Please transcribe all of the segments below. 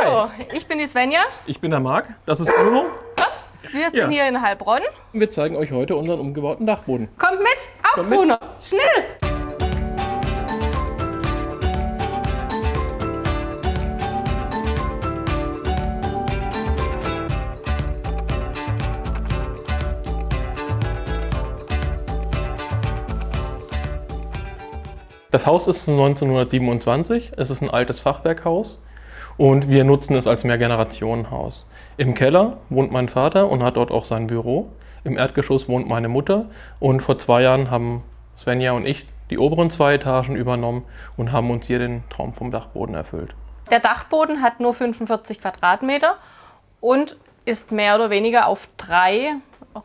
Hallo, ich bin die Svenja. Ich bin der Marc, das ist Bruno. Wir sind hier in Heilbronn. Wir zeigen euch heute unseren umgebauten Dachboden. Kommt mit, auf Kommt mit. Bruno, schnell! Das Haus ist von 1927, es ist ein altes Fachwerkhaus und wir nutzen es als Mehrgenerationenhaus. Im Keller wohnt mein Vater und hat dort auch sein Büro. Im Erdgeschoss wohnt meine Mutter und vor 2 Jahren haben Svenja und ich die oberen 2 Etagen übernommen und haben uns hier den Traum vom Dachboden erfüllt. Der Dachboden hat nur 45 Quadratmeter und ist mehr oder weniger auf 3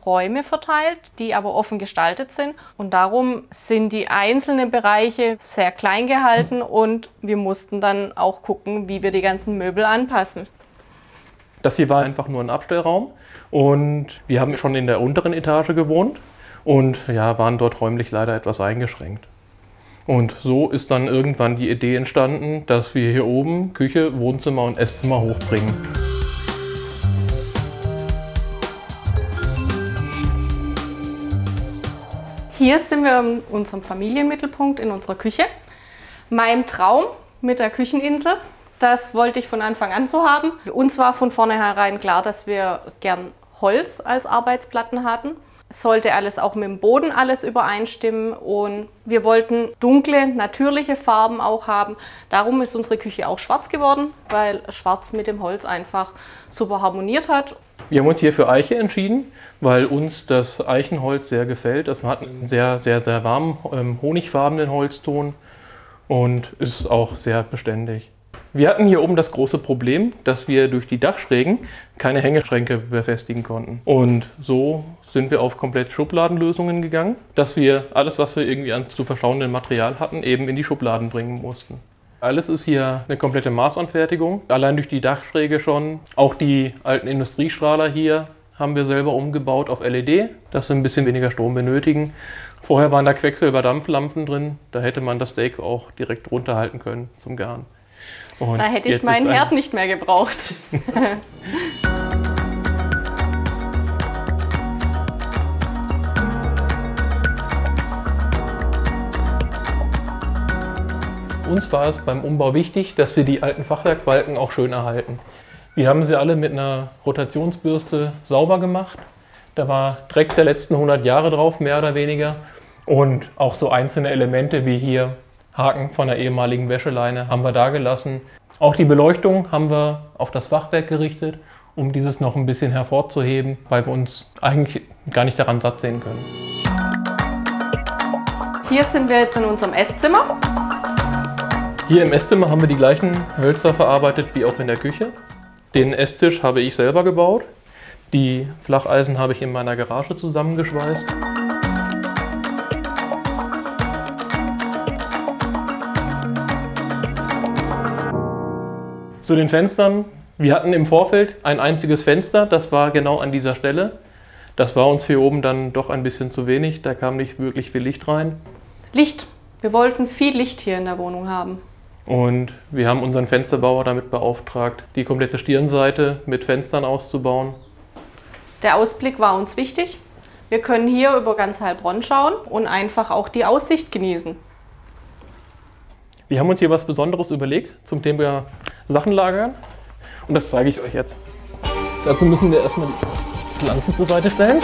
Räume verteilt, die aber offen gestaltet sind. Und darum sind die einzelnen Bereiche sehr klein gehalten und wir mussten dann auch gucken, wie wir die ganzen Möbel anpassen. Das hier war einfach nur ein Abstellraum und wir haben schon in der unteren Etage gewohnt und ja, waren dort räumlich leider etwas eingeschränkt. Und so ist dann irgendwann die Idee entstanden, dass wir hier oben Küche, Wohnzimmer und Esszimmer hochbringen. Hier sind wir in unserem Familienmittelpunkt, in unserer Küche. Mein Traum mit der Kücheninsel, das wollte ich von Anfang an so haben. Für uns war von vornherein klar, dass wir gern Holz als Arbeitsplatten hatten. Es sollte alles auch mit dem Boden alles übereinstimmen und wir wollten dunkle, natürliche Farben auch haben. Darum ist unsere Küche auch schwarz geworden, weil schwarz mit dem Holz einfach super harmoniert hat. Wir haben uns hier für Eiche entschieden, weil uns das Eichenholz sehr gefällt. Es hat einen sehr, sehr, sehr warmen, honigfarbenen Holzton und ist auch sehr beständig. Wir hatten hier oben das große Problem, dass wir durch die Dachschrägen keine Hängeschränke befestigen konnten. Und so sind wir auf komplett Schubladenlösungen gegangen, dass wir alles, was wir irgendwie an zu verschauendem Material hatten, eben in die Schubladen bringen mussten. Alles ist hier eine komplette Maßanfertigung, allein durch die Dachschräge schon. Auch die alten Industriestrahler hier haben wir selber umgebaut auf LED, dass wir ein bisschen weniger Strom benötigen. Vorher waren da Quecksilberdampflampen drin, da hätte man das Steak auch direkt runterhalten können zum Garen. Und da hätte ich meinen Herd nicht mehr gebraucht. Uns war es beim Umbau wichtig, dass wir die alten Fachwerkbalken auch schön erhalten. Wir haben sie alle mit einer Rotationsbürste sauber gemacht. Da war Dreck der letzten 100 Jahre drauf, mehr oder weniger. Und auch so einzelne Elemente wie hier Haken von der ehemaligen Wäscheleine haben wir da gelassen. Auch die Beleuchtung haben wir auf das Fachwerk gerichtet, um dieses noch ein bisschen hervorzuheben, weil wir uns eigentlich gar nicht daran satt sehen können. Hier sind wir jetzt in unserem Esszimmer. Hier im Esszimmer haben wir die gleichen Hölzer verarbeitet wie auch in der Küche. Den Esstisch habe ich selber gebaut. Die Flacheisen habe ich in meiner Garage zusammengeschweißt. Zu den Fenstern. Wir hatten im Vorfeld ein einziges Fenster, das war genau an dieser Stelle. Das war uns hier oben dann doch ein bisschen zu wenig, da kam nicht wirklich viel Licht rein. Licht. Wir wollten viel Licht hier in der Wohnung haben. Und wir haben unseren Fensterbauer damit beauftragt, die komplette Stirnseite mit Fenstern auszubauen. Der Ausblick war uns wichtig. Wir können hier über ganz Heilbronn schauen und einfach auch die Aussicht genießen. Wir haben uns hier was Besonderes überlegt zum Thema Sachen lagern und das zeige ich euch jetzt. Dazu müssen wir erstmal die Pflanzen zur Seite stellen.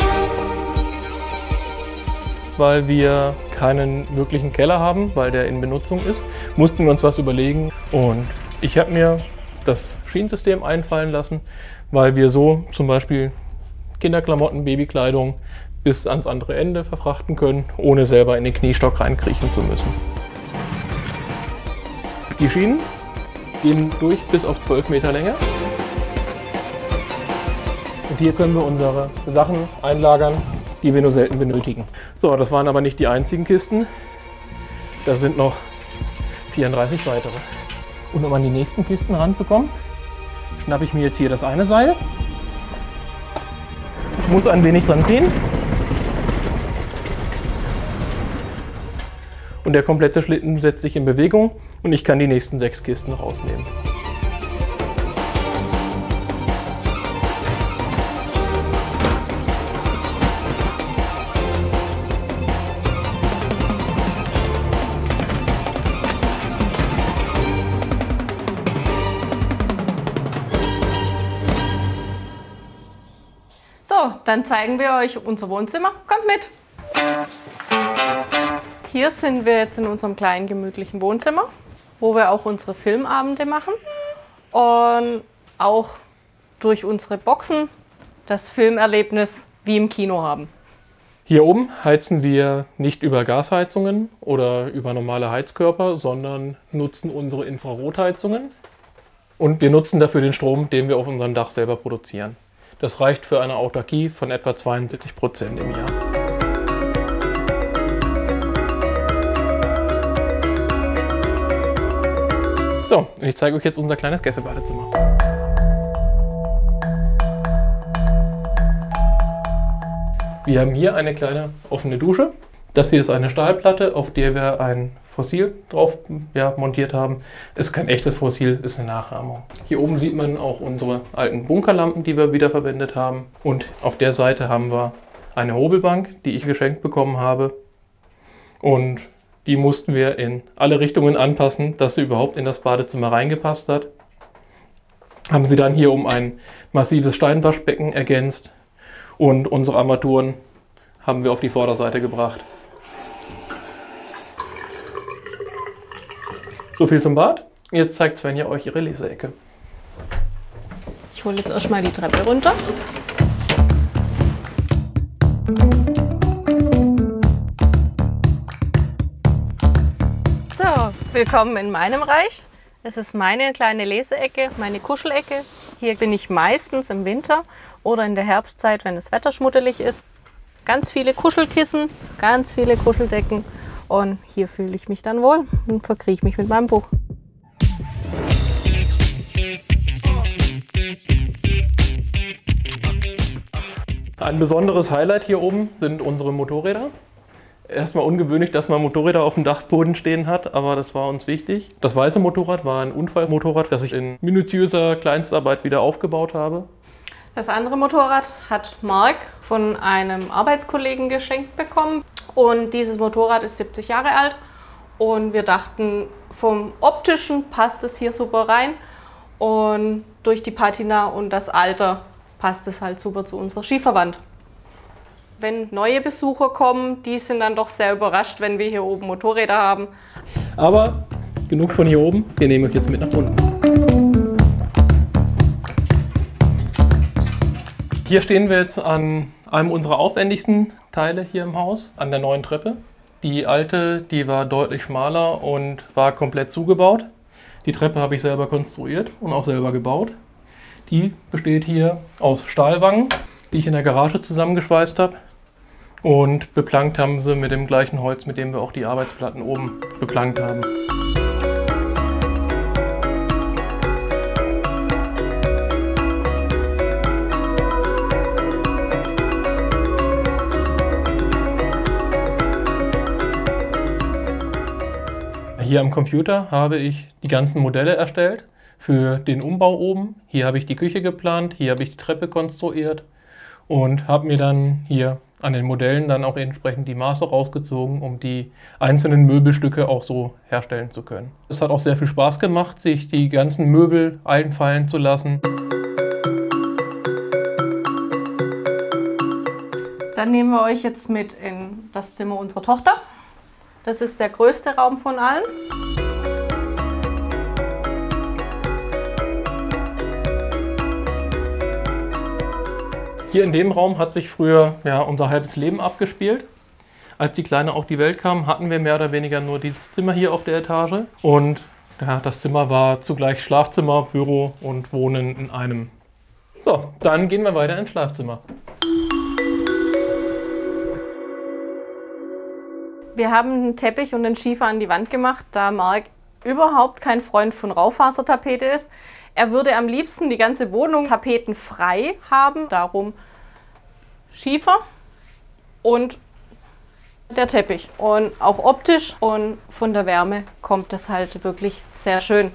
Weil wir keinen wirklichen Keller haben, weil der in Benutzung ist, mussten wir uns was überlegen. Und ich habe mir das Schienensystem einfallen lassen, weil wir so zum Beispiel Kinderklamotten, Babykleidung bis ans andere Ende verfrachten können, ohne selber in den Kniestock reinkriechen zu müssen. Die Schienen gehen durch bis auf 12 Meter Länge. Und hier können wir unsere Sachen einlagern, die wir nur selten benötigen. So, das waren aber nicht die einzigen Kisten. Da sind noch 34 weitere. Und um an die nächsten Kisten ranzukommen, schnappe ich mir jetzt hier das eine Seil. Ich muss ein wenig dran ziehen. Und der komplette Schlitten setzt sich in Bewegung und ich kann die nächsten 6 Kisten rausnehmen. Dann zeigen wir euch unser Wohnzimmer. Kommt mit! Hier sind wir jetzt in unserem kleinen gemütlichen Wohnzimmer, wo wir auch unsere Filmabende machen und auch durch unsere Boxen das Filmerlebnis wie im Kino haben. Hier oben heizen wir nicht über Gasheizungen oder über normale Heizkörper, sondern nutzen unsere Infrarotheizungen. Und wir nutzen dafür den Strom, den wir auf unserem Dach selber produzieren. Das reicht für eine Autarkie von etwa 72% im Jahr. So, und ich zeige euch jetzt unser kleines Gästebadezimmer. Wir haben hier eine kleine offene Dusche. Das hier ist eine Stahlplatte, auf der wir ein Fossil drauf montiert haben. Ist kein echtes Fossil, ist eine Nachahmung. Hier oben sieht man auch unsere alten Bunkerlampen, die wir wiederverwendet haben. Und auf der Seite haben wir eine Hobelbank, die ich geschenkt bekommen habe. Und die mussten wir in alle Richtungen anpassen, dass sie überhaupt in das Badezimmer reingepasst hat. Haben sie dann hier um ein massives Steinwaschbecken ergänzt. Und unsere Armaturen haben wir auf die Vorderseite gebracht. So viel zum Bad. Jetzt zeigt Svenja euch ihre Leseecke. Ich hole jetzt erstmal die Treppe runter. So, willkommen in meinem Reich. Es ist meine kleine Leseecke, meine Kuschelecke. Hier bin ich meistens im Winter oder in der Herbstzeit, wenn das Wetter schmuddelig ist. Ganz viele Kuschelkissen, ganz viele Kuscheldecken und hier fühle ich mich dann wohl und verkrieche mich mit meinem Buch. Ein besonderes Highlight hier oben sind unsere Motorräder. Erstmal ungewöhnlich, dass man Motorräder auf dem Dachboden stehen hat, aber das war uns wichtig. Das weiße Motorrad war ein Unfallmotorrad, das ich in minutiöser Kleinstarbeit wieder aufgebaut habe. Das andere Motorrad hat Marc von einem Arbeitskollegen geschenkt bekommen und dieses Motorrad ist 70 Jahre alt und wir dachten, vom Optischen passt es hier super rein und durch die Patina und das Alter passt es halt super zu unserer Schieferwand. Wenn neue Besucher kommen, die sind dann doch sehr überrascht, wenn wir hier oben Motorräder haben. Aber genug von hier oben, wir nehmen euch jetzt mit nach unten. Hier stehen wir jetzt an einem unserer aufwendigsten Teile hier im Haus, an der neuen Treppe. Die alte, die war deutlich schmaler und war komplett zugebaut. Die Treppe habe ich selber konstruiert und auch selber gebaut. Die besteht hier aus Stahlwangen, die ich in der Garage zusammengeschweißt habe. Und beplankt haben sie mit dem gleichen Holz, mit dem wir auch die Arbeitsplatten oben beplankt haben. Hier am Computer habe ich die ganzen Modelle erstellt für den Umbau oben. Hier habe ich die Küche geplant, hier habe ich die Treppe konstruiert und habe mir dann hier an den Modellen dann auch entsprechend die Maße rausgezogen, um die einzelnen Möbelstücke auch so herstellen zu können. Es hat auch sehr viel Spaß gemacht, sich die ganzen Möbel einfallen zu lassen. Dann nehmen wir euch jetzt mit in das Zimmer unserer Tochter. Das ist der größte Raum von allen. Hier in dem Raum hat sich früher unser halbes Leben abgespielt. Als die Kleine auf die Welt kam, hatten wir mehr oder weniger nur dieses Zimmer hier auf der Etage. Und das Zimmer war zugleich Schlafzimmer, Büro und Wohnen in einem. So, dann gehen wir weiter ins Schlafzimmer. Wir haben einen Teppich und einen Schiefer an die Wand gemacht, da Marc überhaupt kein Freund von Raufasertapete ist. Er würde am liebsten die ganze Wohnung tapetenfrei haben, darum Schiefer und der Teppich. Und auch optisch und von der Wärme kommt das halt wirklich sehr schön.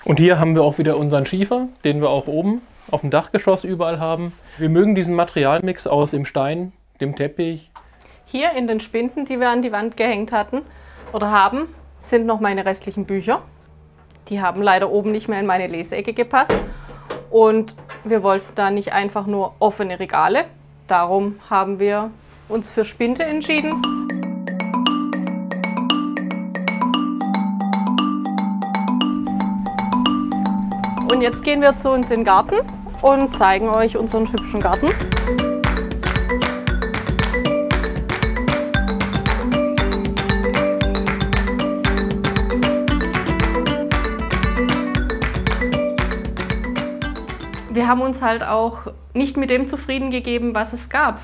Und hier haben wir auch wieder unseren Schiefer, den wir auch oben auf dem Dachgeschoss überall haben. Wir mögen diesen Materialmix aus dem Stein, dem Teppich. Hier in den Spinden, die wir an die Wand gehängt hatten oder haben, sind noch meine restlichen Bücher. Die haben leider oben nicht mehr in meine Leseecke gepasst. Und wir wollten da nicht einfach nur offene Regale, darum haben wir uns für Spinte entschieden. Und jetzt gehen wir zu uns in den Garten und zeigen euch unseren hübschen Garten. Wir haben uns halt auch nicht mit dem zufrieden gegeben, was es gab.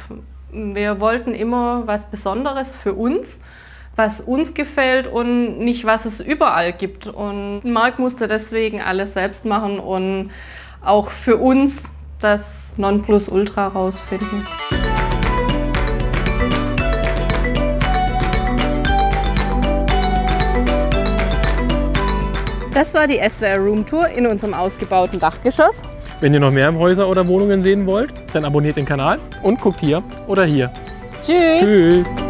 Wir wollten immer was Besonderes für uns, was uns gefällt und nicht, was es überall gibt. Und Marc musste deswegen alles selbst machen und auch für uns das Nonplusultra rausfinden. Das war die SWR Roomtour in unserem ausgebauten Dachgeschoss. Wenn ihr noch mehr Häuser oder Wohnungen sehen wollt, dann abonniert den Kanal und guckt hier oder hier. Tschüss! Tschüss!